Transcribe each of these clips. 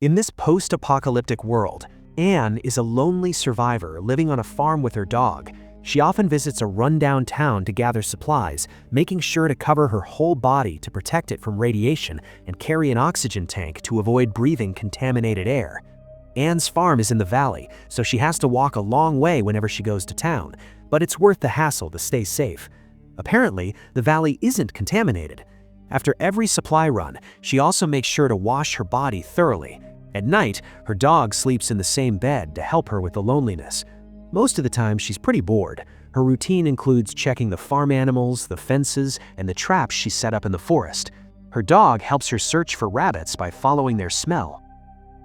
In this post-apocalyptic world, Anne is a lonely survivor living on a farm with her dog. She often visits a rundown town to gather supplies, making sure to cover her whole body to protect it from radiation and carry an oxygen tank to avoid breathing contaminated air. Anne's farm is in the valley, so she has to walk a long way whenever she goes to town, but it's worth the hassle to stay safe. Apparently, the valley isn't contaminated. After every supply run, she also makes sure to wash her body thoroughly. At night, her dog sleeps in the same bed to help her with the loneliness. Most of the time, she's pretty bored. Her routine includes checking the farm animals, the fences, and the traps she set up in the forest. Her dog helps her search for rabbits by following their smell.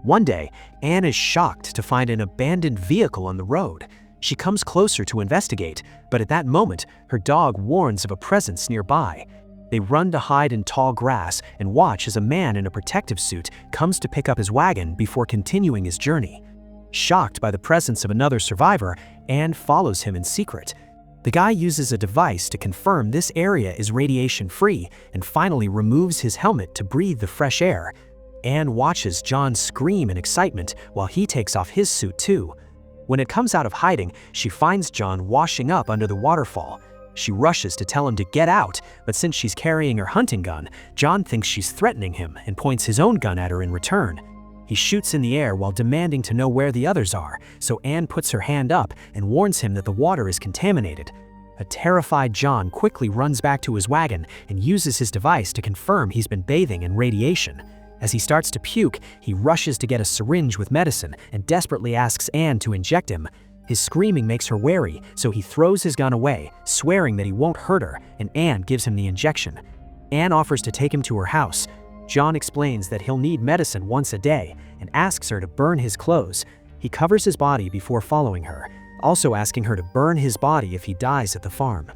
One day, Anne is shocked to find an abandoned vehicle on the road. She comes closer to investigate, but at that moment, her dog warns of a presence nearby. They run to hide in tall grass and watch as a man in a protective suit comes to pick up his wagon before continuing his journey. Shocked by the presence of another survivor, Anne follows him in secret. The guy uses a device to confirm this area is radiation-free and finally removes his helmet to breathe the fresh air. Anne watches John scream in excitement while he takes off his suit too. When it comes out of hiding, she finds John washing up under the waterfall. She rushes to tell him to get out, but since she's carrying her hunting gun, John thinks she's threatening him and points his own gun at her in return. He shoots in the air while demanding to know where the others are, so Anne puts her hand up and warns him that the water is contaminated. A terrified John quickly runs back to his wagon and uses his device to confirm he's been bathing in radiation. As he starts to puke, he rushes to get a syringe with medicine and desperately asks Anne to inject him. His screaming makes her wary, so he throws his gun away, swearing that he won't hurt her, and Anne gives him the injection. Anne offers to take him to her house. John explains that he'll need medicine once a day and asks her to burn his clothes. He covers his body before following her, also asking her to burn his body if he dies at the farm.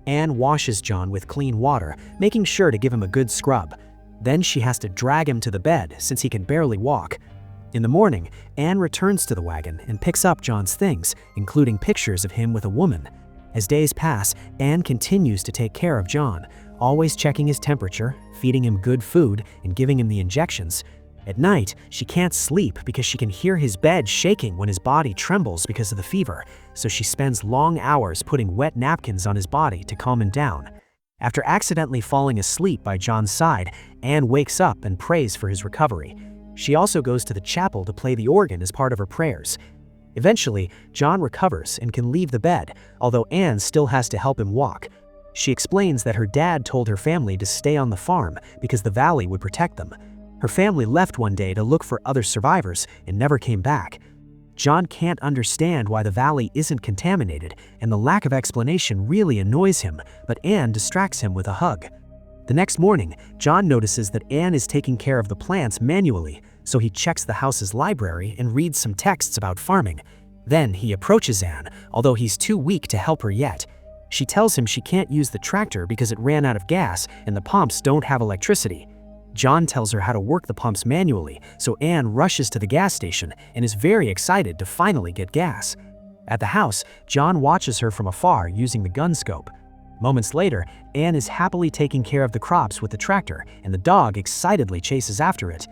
Anne washes John with clean water, making sure to give him a good scrub. Then she has to drag him to the bed since he can barely walk. In the morning, Anne returns to the wagon and picks up John's things, including pictures of him with a woman. As days pass, Anne continues to take care of John, always checking his temperature, feeding him good food, and giving him the injections. At night, she can't sleep because she can hear his bed shaking when his body trembles because of the fever, so she spends long hours putting wet napkins on his body to calm him down. After accidentally falling asleep by John's side, Anne wakes up and prays for his recovery. She also goes to the chapel to play the organ as part of her prayers. Eventually, John recovers and can leave the bed, although Anne still has to help him walk. She explains that her dad told her family to stay on the farm because the valley would protect them. Her family left one day to look for other survivors and never came back. John can't understand why the valley isn't contaminated, and the lack of explanation really annoys him, but Anne distracts him with a hug. The next morning, John notices that Anne is taking care of the plants manually, so he checks the house's library and reads some texts about farming. Then he approaches Anne, although he's too weak to help her yet. She tells him she can't use the tractor because it ran out of gas and the pumps don't have electricity. John tells her how to work the pumps manually, so Anne rushes to the gas station and is very excited to finally get gas. At the house, John watches her from afar using the gun scope. Moments later, Anne is happily taking care of the crops with the tractor, and the dog excitedly chases after it.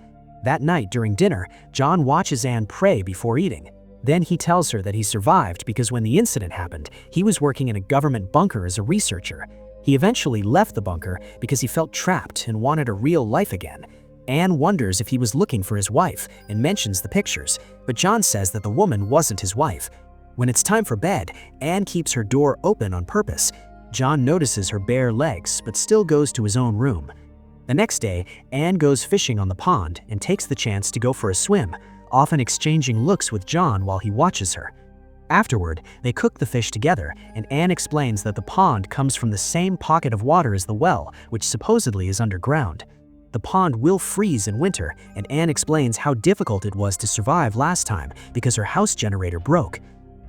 That night during dinner, John watches Anne pray before eating. Then he tells her that he survived because when the incident happened, he was working in a government bunker as a researcher. He eventually left the bunker because he felt trapped and wanted a real life again. Anne wonders if he was looking for his wife and mentions the pictures, but John says that the woman wasn't his wife. When it's time for bed, Anne keeps her door open on purpose. John notices her bare legs but still goes to his own room. The next day, Anne goes fishing on the pond and takes the chance to go for a swim, often exchanging looks with John while he watches her. Afterward, they cook the fish together, and Anne explains that the pond comes from the same pocket of water as the well, which supposedly is underground. The pond will freeze in winter, and Anne explains how difficult it was to survive last time because her house generator broke.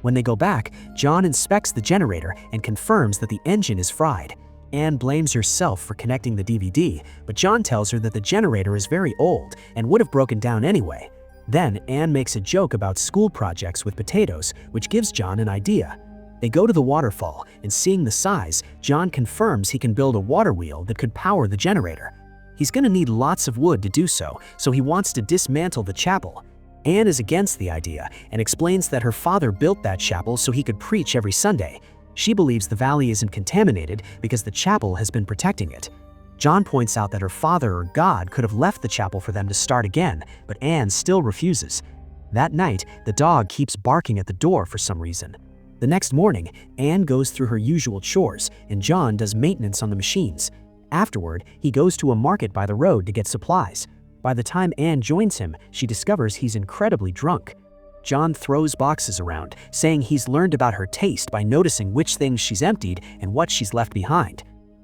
When they go back, John inspects the generator and confirms that the engine is fried. Anne blames herself for connecting the DVD, but John tells her that the generator is very old and would have broken down anyway. Then Anne makes a joke about school projects with potatoes, which gives John an idea. They go to the waterfall, and seeing the size, John confirms he can build a water wheel that could power the generator. He's gonna need lots of wood to do so, so he wants to dismantle the chapel. Anne is against the idea and explains that her father built that chapel so he could preach every Sunday. She believes the valley isn't contaminated because the chapel has been protecting it. John points out that her father or God could have left the chapel for them to start again, but Anne still refuses. That night, the dog keeps barking at the door for some reason. The next morning, Anne goes through her usual chores and John does maintenance on the machines. Afterward, he goes to a market by the road to get supplies. By the time Anne joins him, she discovers he's incredibly drunk. John throws boxes around, saying he's learned about her taste by noticing which things she's emptied and what she's left behind.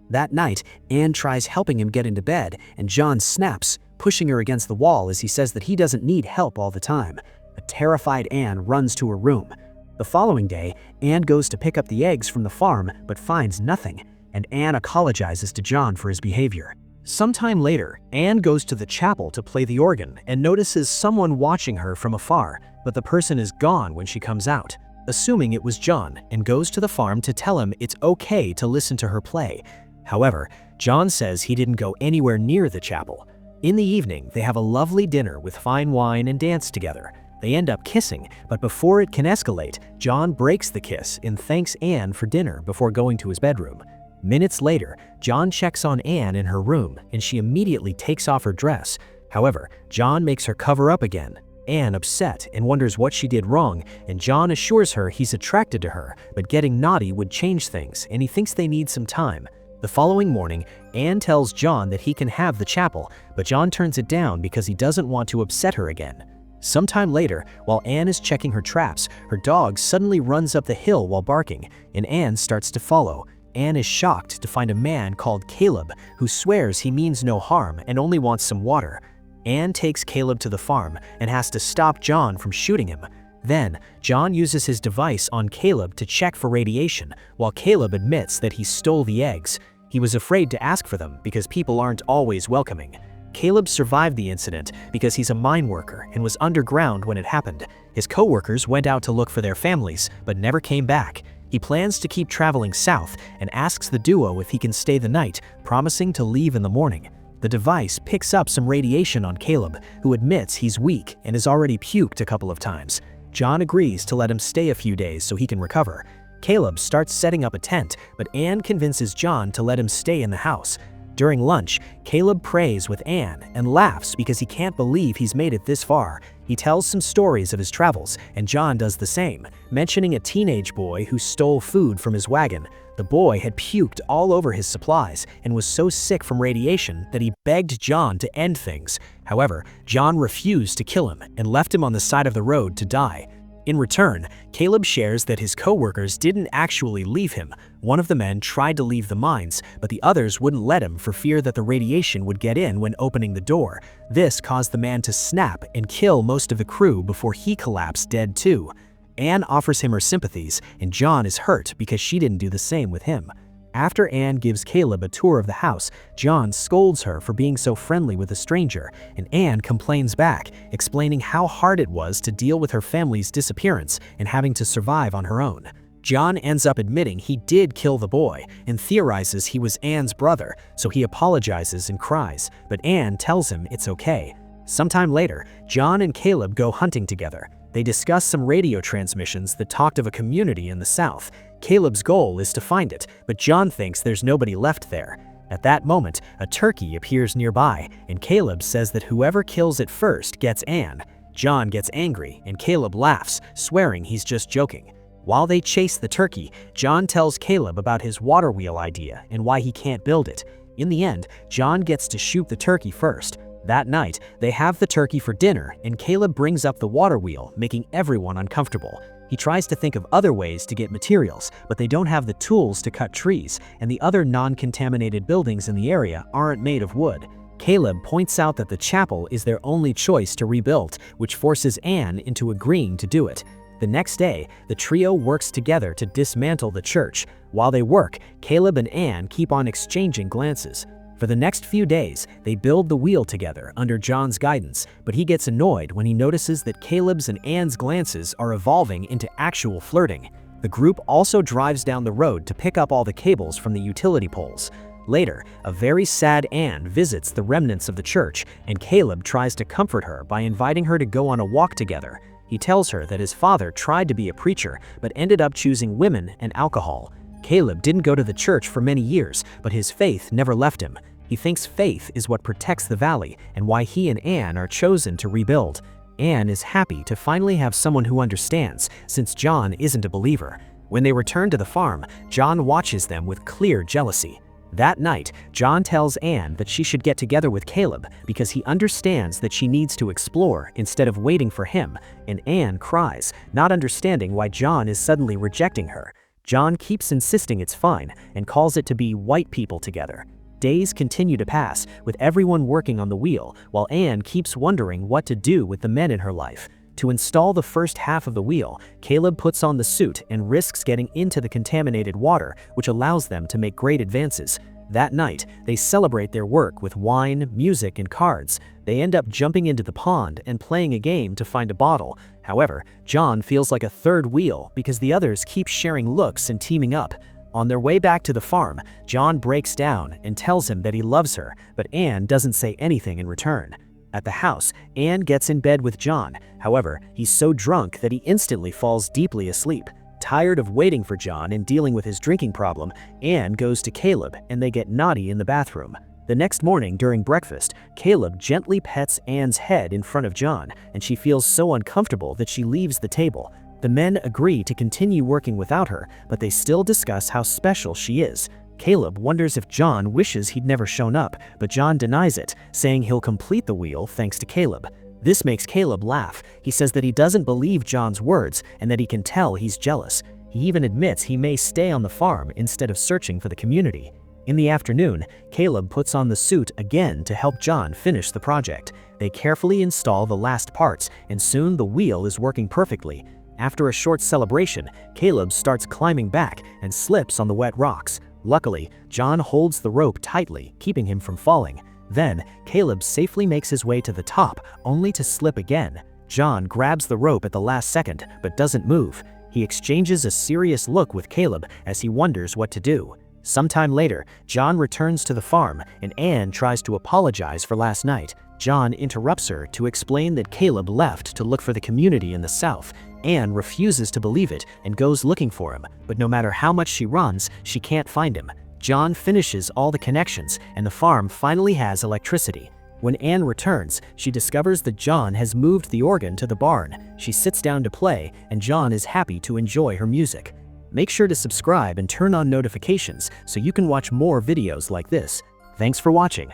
That night, Anne tries helping him get into bed, and John snaps, pushing her against the wall as he says that he doesn't need help all the time. A terrified Anne runs to her room. The following day, Anne goes to pick up the eggs from the farm but finds nothing, and Anne apologizes to John for his behavior. Sometime later, Anne goes to the chapel to play the organ and notices someone watching her from afar, but the person is gone when she comes out, assuming it was John, and goes to the farm to tell him it's okay to listen to her play. However, John says he didn't go anywhere near the chapel. In the evening, they have a lovely dinner with fine wine and dance together. They end up kissing, but before it can escalate, John breaks the kiss and thanks Anne for dinner before going to his bedroom. Minutes later, John checks on Anne in her room and she immediately takes off her dress. However, John makes her cover up again. Anne, upset and wonders what she did wrong, and John assures her he's attracted to her, but getting naughty would change things and he thinks they need some time. The following morning, Anne tells John that he can have the chapel, but John turns it down because he doesn't want to upset her again. Sometime later, while Anne is checking her traps, her dog suddenly runs up the hill while barking, and Anne starts to follow. Anne is shocked to find a man called Caleb who swears he means no harm and only wants some water. Anne takes Caleb to the farm and has to stop John from shooting him. Then, John uses his device on Caleb to check for radiation, while Caleb admits that he stole the eggs. He was afraid to ask for them because people aren't always welcoming. Caleb survived the incident because he's a mine worker and was underground when it happened. His co-workers went out to look for their families, but never came back. He plans to keep traveling south and asks the duo if he can stay the night, promising to leave in the morning. The device picks up some radiation on Caleb, who admits he's weak and has already puked a couple of times. John agrees to let him stay a few days so he can recover. Caleb starts setting up a tent, but Anne convinces John to let him stay in the house. During lunch, Caleb prays with Anne and laughs because he can't believe he's made it this far. He tells some stories of his travels, and John does the same, mentioning a teenage boy who stole food from his wagon. The boy had puked all over his supplies and was so sick from radiation that he begged John to end things. However, John refused to kill him and left him on the side of the road to die. In return, Caleb shares that his co-workers didn't actually leave him. One of the men tried to leave the mines, but the others wouldn't let him for fear that the radiation would get in when opening the door. This caused the man to snap and kill most of the crew before he collapsed dead too. Anne offers him her sympathies, and John is hurt because she didn't do the same with him. After Anne gives Caleb a tour of the house, John scolds her for being so friendly with a stranger, and Anne complains back, explaining how hard it was to deal with her family's disappearance and having to survive on her own. John ends up admitting he did kill the boy and theorizes he was Anne's brother, so he apologizes and cries, but Anne tells him it's okay. Sometime later, John and Caleb go hunting together. They discuss some radio transmissions that talked of a community in the south. Caleb's goal is to find it, but John thinks there's nobody left there. At that moment, a turkey appears nearby, and Caleb says that whoever kills it first gets Anne. John gets angry, and Caleb laughs, swearing he's just joking. While they chase the turkey, John tells Caleb about his water wheel idea and why he can't build it. In the end, John gets to shoot the turkey first. That night, they have the turkey for dinner, and Caleb brings up the water wheel, making everyone uncomfortable. He tries to think of other ways to get materials, but they don't have the tools to cut trees, and the other non-contaminated buildings in the area aren't made of wood. Caleb points out that the chapel is their only choice to rebuild, which forces Anne into agreeing to do it. The next day, the trio works together to dismantle the church. While they work, Caleb and Anne keep on exchanging glances. For the next few days, they build the wheel together under John's guidance, but he gets annoyed when he notices that Caleb's and Anne's glances are evolving into actual flirting. The group also drives down the road to pick up all the cables from the utility poles. Later, a very sad Anne visits the remnants of the church, and Caleb tries to comfort her by inviting her to go on a walk together. He tells her that his father tried to be a preacher, but ended up choosing women and alcohol. Caleb didn't go to the church for many years, but his faith never left him. He thinks faith is what protects the valley and why he and Anne are chosen to rebuild. Anne is happy to finally have someone who understands, since John isn't a believer. When they return to the farm, John watches them with clear jealousy. That night, John tells Anne that she should get together with Caleb because he understands that she needs to explore instead of waiting for him, and Anne cries, not understanding why John is suddenly rejecting her. John keeps insisting it's fine and calls it to be white people together. Days continue to pass, with everyone working on the wheel, while Anne keeps wondering what to do with the men in her life. To install the first half of the wheel, Caleb puts on the suit and risks getting into the contaminated water, which allows them to make great advances. That night, they celebrate their work with wine, music, and cards. They end up jumping into the pond and playing a game to find a bottle. However, John feels like a third wheel because the others keep sharing looks and teaming up. On their way back to the farm, John breaks down and tells him that he loves her, but Anne doesn't say anything in return. At the house, Anne gets in bed with John. However, he's so drunk that he instantly falls deeply asleep. Tired of waiting for John and dealing with his drinking problem, Anne goes to Caleb and they get naughty in the bathroom. The next morning during breakfast, Caleb gently pets Anne's head in front of John, and she feels so uncomfortable that she leaves the table. The men agree to continue working without her, but they still discuss how special she is. Caleb wonders if John wishes he'd never shown up, but John denies it, saying he'll complete the wheel thanks to Caleb. This makes Caleb laugh. He says that he doesn't believe John's words and that he can tell he's jealous. He even admits he may stay on the farm instead of searching for the community. In the afternoon, Caleb puts on the suit again to help John finish the project. They carefully install the last parts, and soon the wheel is working perfectly. After a short celebration, Caleb starts climbing back and slips on the wet rocks. Luckily, John holds the rope tightly, keeping him from falling. Then, Caleb safely makes his way to the top, only to slip again. John grabs the rope at the last second, but doesn't move. He exchanges a serious look with Caleb as he wonders what to do. Sometime later, John returns to the farm, and Anne tries to apologize for last night. John interrupts her to explain that Caleb left to look for the community in the south. Anne refuses to believe it and goes looking for him, but no matter how much she runs, she can't find him. John finishes all the connections, and the farm finally has electricity. When Anne returns, she discovers that John has moved the organ to the barn. She sits down to play, and John is happy to enjoy her music. Make sure to subscribe and turn on notifications so you can watch more videos like this. Thanks for watching.